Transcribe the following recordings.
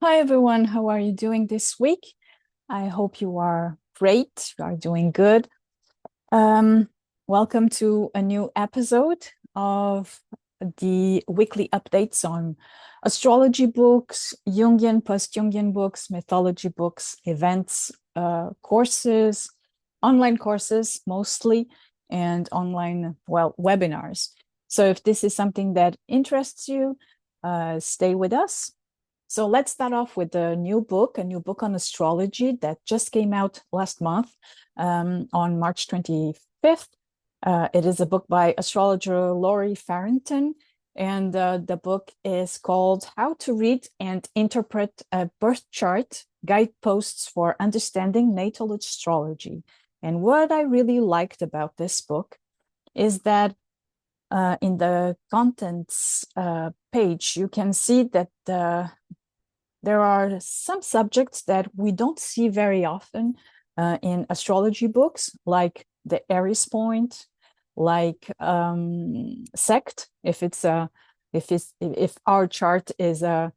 Hi everyone, how are you doing this week? I hope you are great, you are doing good. Welcome to a new episode of the weekly updates on astrology books, Jungian, post-jungian books, mythology books, events, courses, online courses mostly, and online, webinars. So if this is something that interests you, stay with us. So let's start off with a new book on astrology that just came out last month on March 25th. It is a book by astrologer Laurie Farrington, and the book is called How to Read and Interpret a Birth Chart, Guideposts for Understanding Natal Astrology. And what I really liked about this book is that in the contents page, you can see that there are some subjects that we don't see very often in astrology books, like the Aries point, like sect, if our chart is a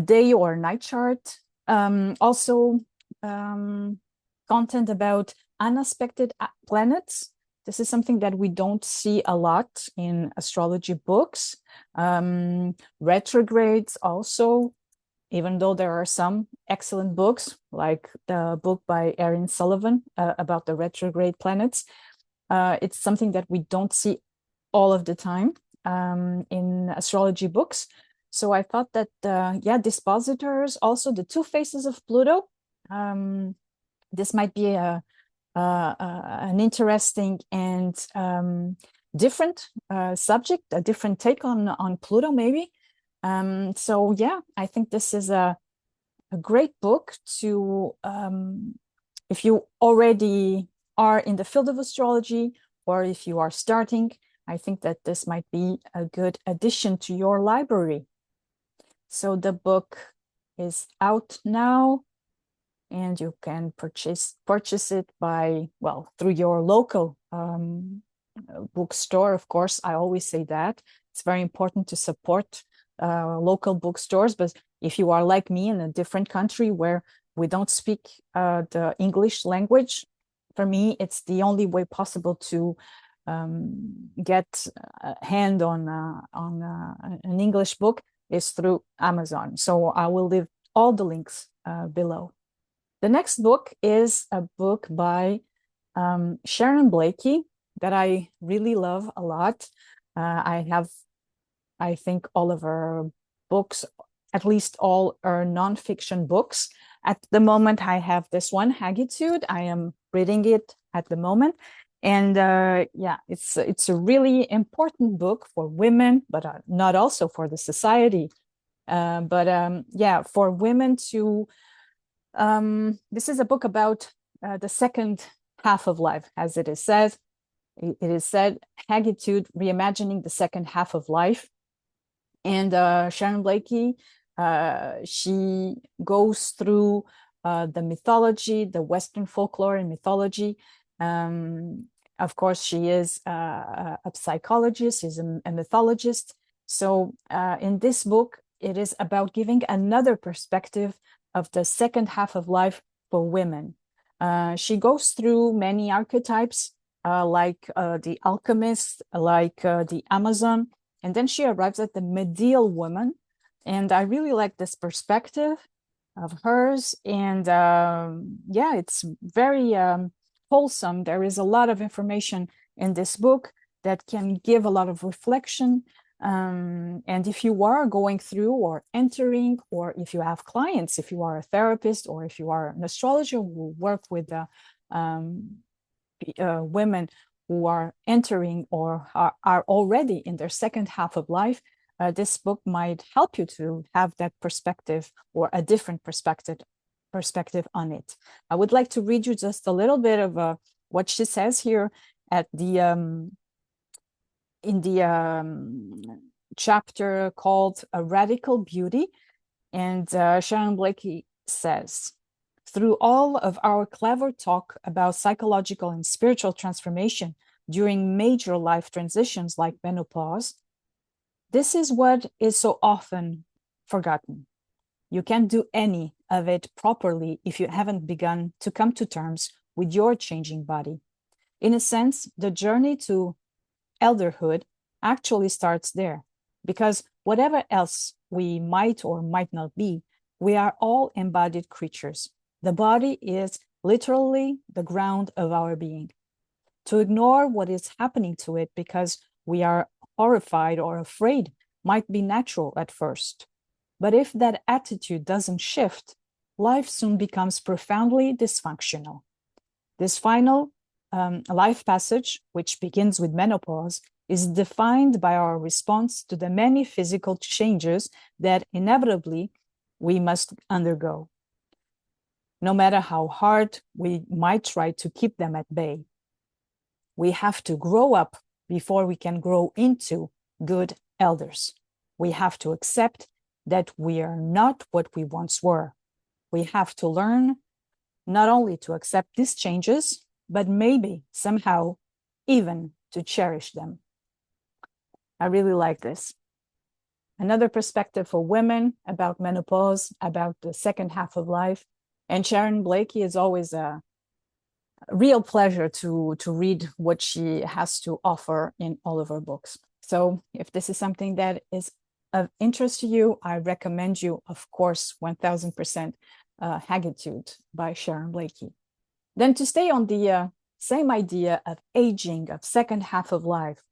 day or night chart. Also, content about unaspected planets. This is something that we don't see a lot in astrology books. Retrogrades also, even though there are some excellent books, like the book by Erin Sullivan about the retrograde planets. It's something that we don't see all of the time in astrology books. So I thought that, dispositors, also the two faces of Pluto, this might be an interesting and different subject, a different take on Pluto, maybe. So yeah, I think this is a great book to, if you already are in the field of astrology, or if you are starting, I think that this might be a good addition to your library. So the book is out now, and you can purchase it through your local bookstore. Of course, I always say that it's very important to support local bookstores, but if you are like me in a different country where we don't speak the English language, for me it's the only way possible to get a hand on an English book is through Amazon. So I will leave all the links below. The next book is a book by Sharon Blackie that I really love a lot. I think all of her books, at least all are nonfiction books. At the moment, I have this one, Hagitude. I am reading it at the moment. And it's a really important book for women, but not also for the society. For women to, this is a book about the second half of life, as it is said. It is said, Hagitude, reimagining the second half of life. And Sharon Blackie, she goes through the mythology, the Western folklore and mythology. Of course, she is a psychologist, she's a mythologist. So in this book, it is about giving another perspective of the second half of life for women. She goes through many archetypes, like the alchemist, like the Amazon, and then she arrives at the medial woman. And I really like this perspective of hers. And it's very wholesome. There is a lot of information in this book that can give a lot of reflection. And if you are going through or entering, or if you have clients, if you are a therapist, or if you are an astrologer who work with women who are entering or are already in their second half of life, this book might help you to have that perspective or a different perspective on it. I would like to read you just a little bit of what she says here at the in the chapter called A Radical Beauty. And Sharon Blackie says, through all of our clever talk about psychological and spiritual transformation during major life transitions like menopause, this is what is so often forgotten. You can't do any of it properly if you haven't begun to come to terms with your changing body. In a sense, the journey to elderhood actually starts there, because whatever else we might or might not be, we are all embodied creatures. The body is literally the ground of our being. To ignore what is happening to it because we are horrified or afraid might be natural at first. But if that attitude doesn't shift, life soon becomes profoundly dysfunctional. This final life passage, which begins with menopause, is defined by our response to the many physical changes that inevitably we must undergo, no matter how hard we might try to keep them at bay. We have to grow up before we can grow into good elders. We have to accept that we are not what we once were. We have to learn not only to accept these changes, but maybe somehow even to cherish them. I really like this. Another perspective for women about menopause, about the second half of life. And Sharon Blackie is always a real pleasure to read what she has to offer in all of her books. So if this is something that is of interest to you, I recommend you, of course, 1000% Hagitude by Sharon Blackie. Then to stay on the same idea of aging, of second half of life,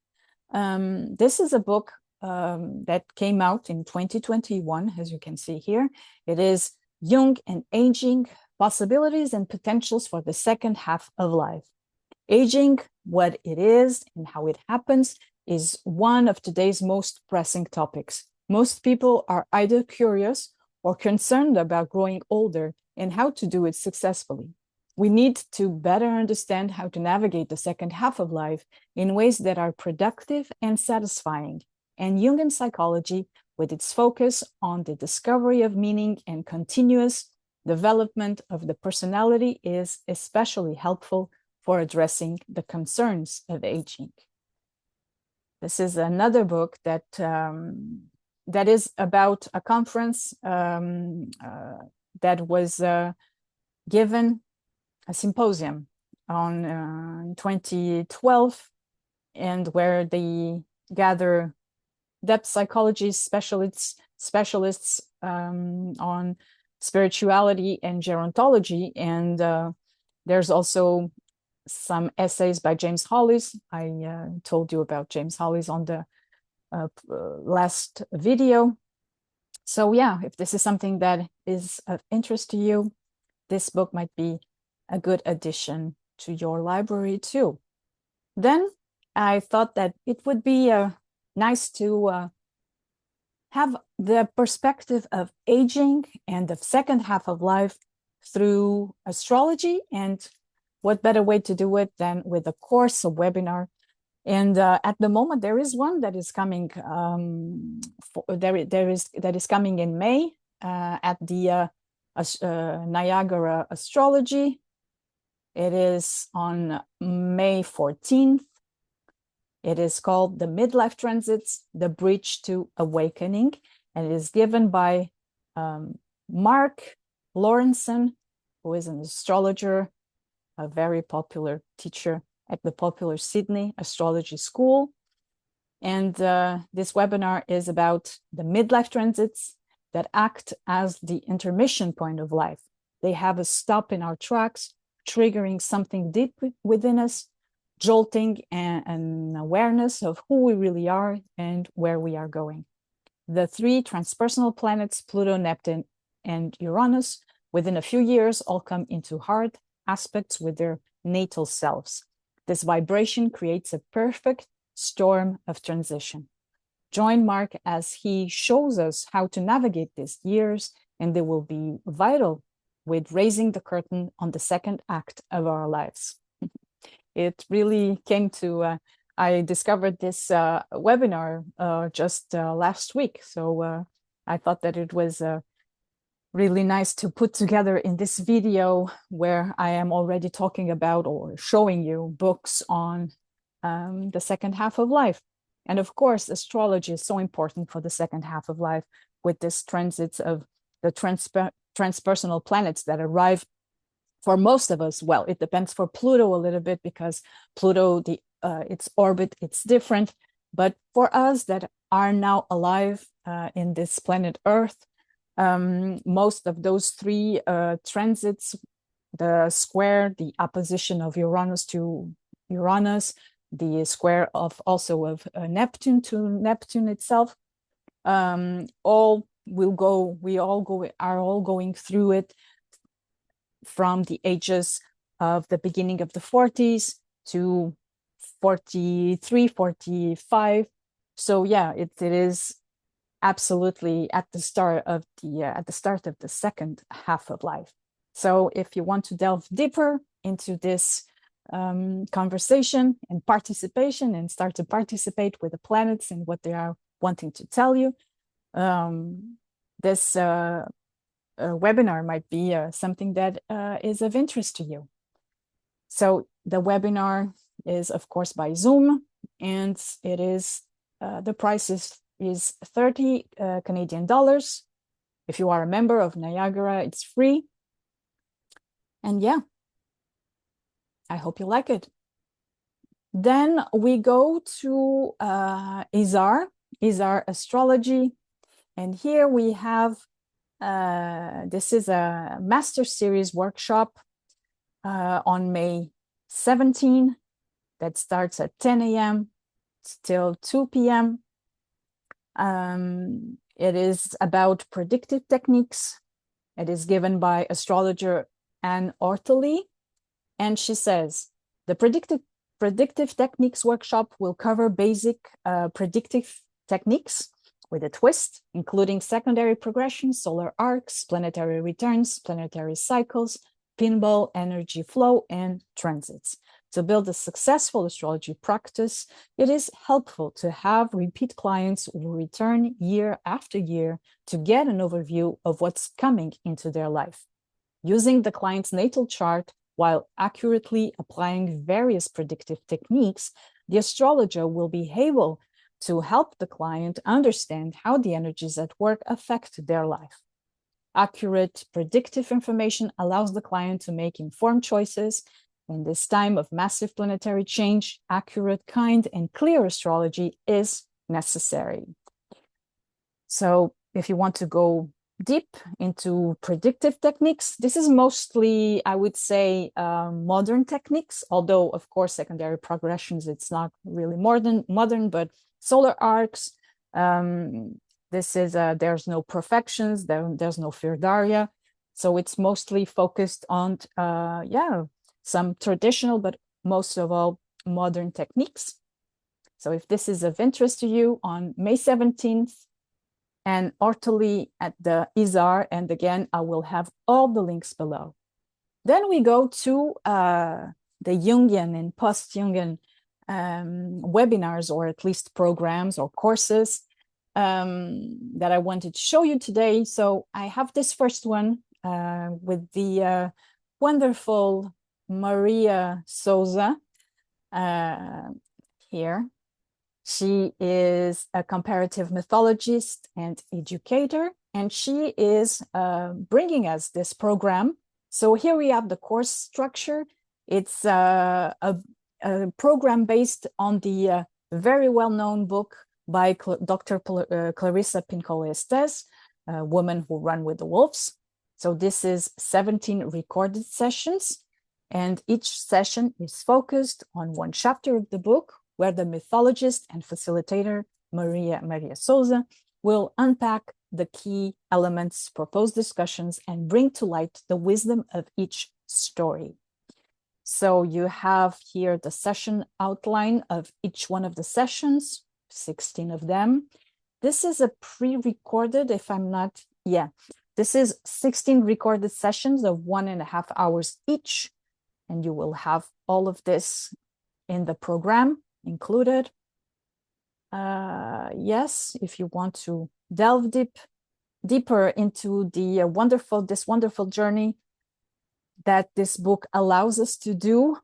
this is a book that came out in 2021, as you can see here. It is Jung and Aging, Possibilities and Potentials for the Second Half of Life. Aging, what it is and how it happens, is one of today's most pressing topics. Most people are either curious or concerned about growing older and how to do it successfully. We need to better understand how to navigate the second half of life in ways that are productive and satisfying. And Jungian psychology, with its focus on the discovery of meaning and continuous development of the personality, is especially helpful for addressing the concerns of aging. This is another book that that is about a conference that was given, a symposium on 2012, and where they gather depth psychology specialists on spirituality and gerontology. And there's also some essays by James Hollis. I told you about James Hollis on the last video. So yeah, if this is something that is of interest to you, this book might be a good addition to your library too. Then I thought that it would be nice to have the perspective of aging and the second half of life through astrology. And what better way to do it than with a course, a webinar. And at the moment, there is one that is coming. That is coming in May at the Niagara Astrology. It is on May 14th. It is called The Midlife Transits, The Bridge to Awakening, and it is given by Mark Lawrenson, who is an astrologer, a very popular teacher at the popular Sydney Astrology School. And this webinar is about the midlife transits that act as the intermission point of life. They have a stop in our tracks, triggering something deep within us, jolting an awareness of who we really are and where we are going. The three transpersonal planets, Pluto, Neptune, and Uranus, within a few years, all come into hard aspects with their natal selves. This vibration creates a perfect storm of transition. Join Mark as he shows us how to navigate these years, and they will be vital with raising the curtain on the second act of our lives. It really came to, I discovered this webinar just last week. So I thought that it was really nice to put together in this video where I am already talking about or showing you books on the second half of life. And of course, astrology is so important for the second half of life with this transits of the transpersonal planets that arrive for most of us. Well, it depends for Pluto a little bit, because Pluto, its orbit, it's different. But for us that are now alive in this planet Earth, most of those three transits, the square, the opposition of Uranus to Uranus, the square of also of Neptune to Neptune itself, all will go, are all going through it from the ages of the beginning of the 40s to 43, 45. So yeah, it is absolutely at the start of the second half of life. So if you want to delve deeper into this conversation and participation, and start to participate with the planets and what they are wanting to tell you, this webinar might be something that is of interest to you. So the webinar is, of course, by Zoom, and it is the price is 30 Canadian dollars. If you are a member of Niagara, it's free. And yeah, I hope you like it. Then we go to ISAR Astrology. And here we have, this is a Master Series workshop on May 17, that starts at 10 a.m. till 2 p.m. It is about predictive techniques. It is given by astrologer Anne Ortelee. And she says, the predictive techniques workshop will cover basic predictive techniques with a twist, including secondary progressions, solar arcs, planetary returns, planetary cycles, pinball energy flow, and transits. To build a successful astrology practice, it is helpful to have repeat clients who return year after year to get an overview of what's coming into their life. Using the client's natal chart while accurately applying various predictive techniques, the astrologer will be able to help the client understand how the energies at work affect their life. Accurate predictive information allows the client to make informed choices. In this time of massive planetary change, accurate, kind, and clear astrology is necessary. So if you want to go deep into predictive techniques, this is mostly, I would say, modern techniques, although, of course, secondary progressions, it's not really modern, but solar arcs, this is, there's no perfections, there's no Firdaria. So it's mostly focused on, some traditional, but most of all modern techniques. So if this is of interest to you, on May 17th, and Ortelee at the ISAR, and again, I will have all the links below. Then we go to the Jungian and post-jungian webinars, or at least programs or courses that I wanted to show you today. So I have this first one with the wonderful Maria Souza here. She is a comparative mythologist and educator, and she is bringing us this program. So here we have the course structure. It's a program based on the very well-known book by Dr. Clarissa Pinkola-Estes, Women Who Run with the Wolves. So this is 17 recorded sessions, and each session is focused on one chapter of the book, where the mythologist and facilitator Maria Souza will unpack the key elements, propose discussions, and bring to light the wisdom of each story. So you have here the session outline of each one of the sessions, 16 of them. This is a pre-recorded, if I'm not, this is 16 recorded sessions of 1.5 hours each, and you will have all of this in the program included. Yes, if you want to delve deeper into the this wonderful journey that this book allows us to do,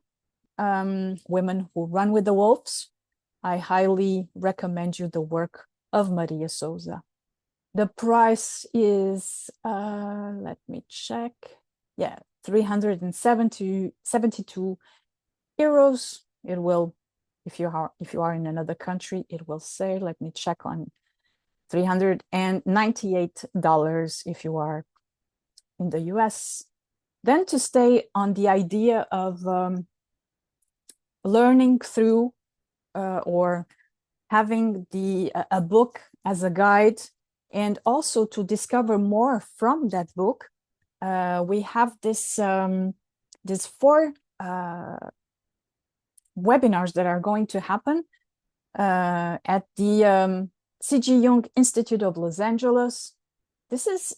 Women Who Run with the Wolves, I highly recommend you the work of Maria Souza. The price is, let me check. Yeah, 372 euros. It will, if you are in another country, it will say, let me check on $398 if you are in the US. Then to stay on the idea of learning through or having a book as a guide, and also to discover more from that book, we have this 4 webinars that are going to happen at the C.G. Jung Institute of Los Angeles. This is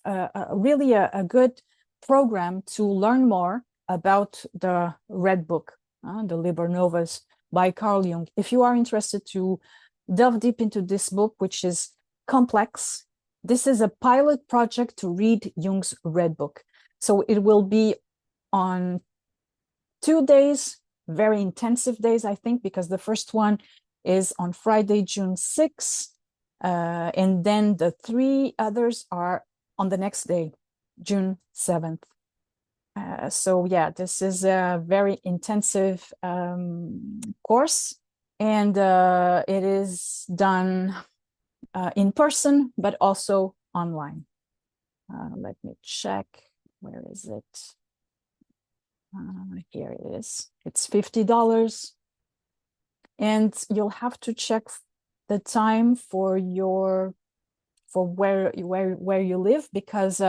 really a good program to learn more about the Red Book, the Liber Novus by Carl Jung. If you are interested to delve deep into this book, which is complex, this is a pilot project to read Jung's Red Book. So it will be on 2 days, very intensive days, I think, because the first one is on Friday, June 6th, and then the 3 others are on the next day, June 7th. So yeah, this is a very intensive course, and it is done in person, but also online. Let me check. Where is it? Here it is. It's $50, and you'll have to check the time for where you live, because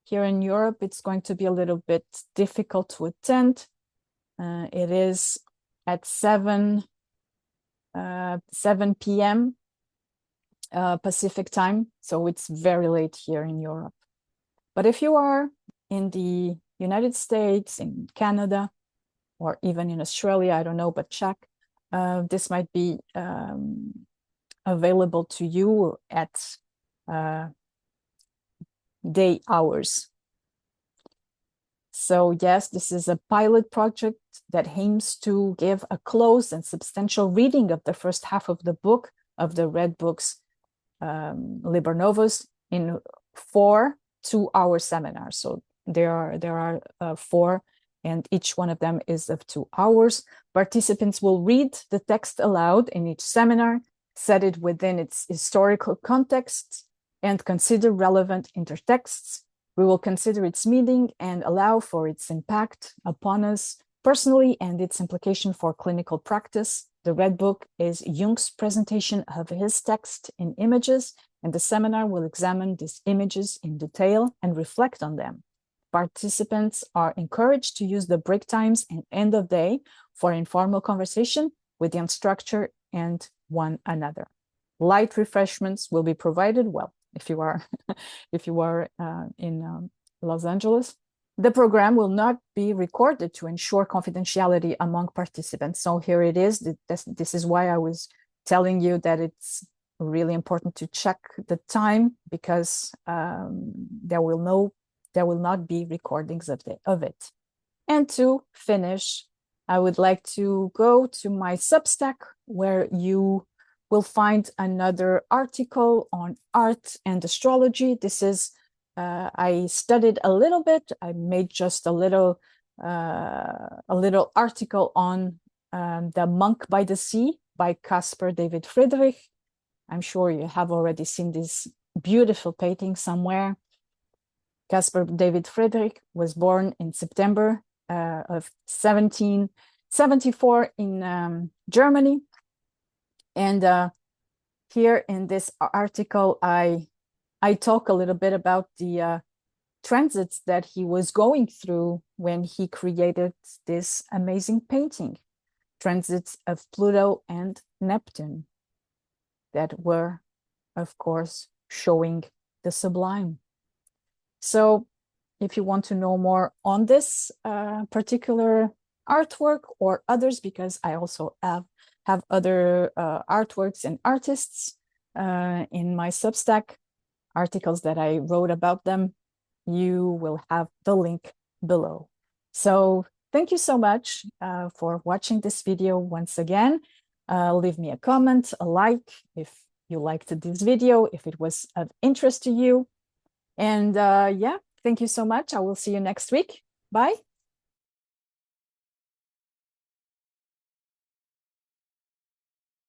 here in Europe it's going to be a little bit difficult to attend. It is at 7 p.m. Pacific time, so it's very late here in Europe. But if you are in the United States, in Canada, or even in Australia, I don't know, but check. This might be available to you at day hours. So yes, this is a pilot project that aims to give a close and substantial reading of the first half of the book, of the Red Book's Liber Novus, in 4 2-hour seminars. So there are 4, and each one of them is of 2 hours. Participants will read the text aloud in each seminar, set it within its historical context, and consider relevant intertexts. We will consider its meaning and allow for its impact upon us personally and its implication for clinical practice. The Red Book is Jung's presentation of his text in images, and the seminar will examine these images in detail and reflect on them. Participants are encouraged to use the break times and end of day for informal conversation with the instructor and one another. Light refreshments will be provided, well, if you are in Los Angeles. The program will not be recorded to ensure confidentiality among participants. So here it is. This is why I was telling you that it's really important to check the time, because there will not be recordings of it. And to finish, I would like to go to my Substack, where you will find another article on art and astrology. This is, I studied a little bit. I made just a little article on The Monk by the Sea by Caspar David Friedrich. I'm sure you have already seen this beautiful painting somewhere. Caspar David Friedrich was born in September of 1774 in Germany. And here in this article, I talk a little bit about the transits that he was going through when he created this amazing painting, transits of Pluto and Neptune, that were, of course, showing the sublime. So if you want to know more on this particular artwork or others, because I also have other artworks and artists in my Substack, articles that I wrote about them, you will have the link below. So thank you so much for watching this video once again. Leave me a comment, a like if you liked this video, if it was of interest to you. And yeah, thank you so much. I will see you next week. Bye.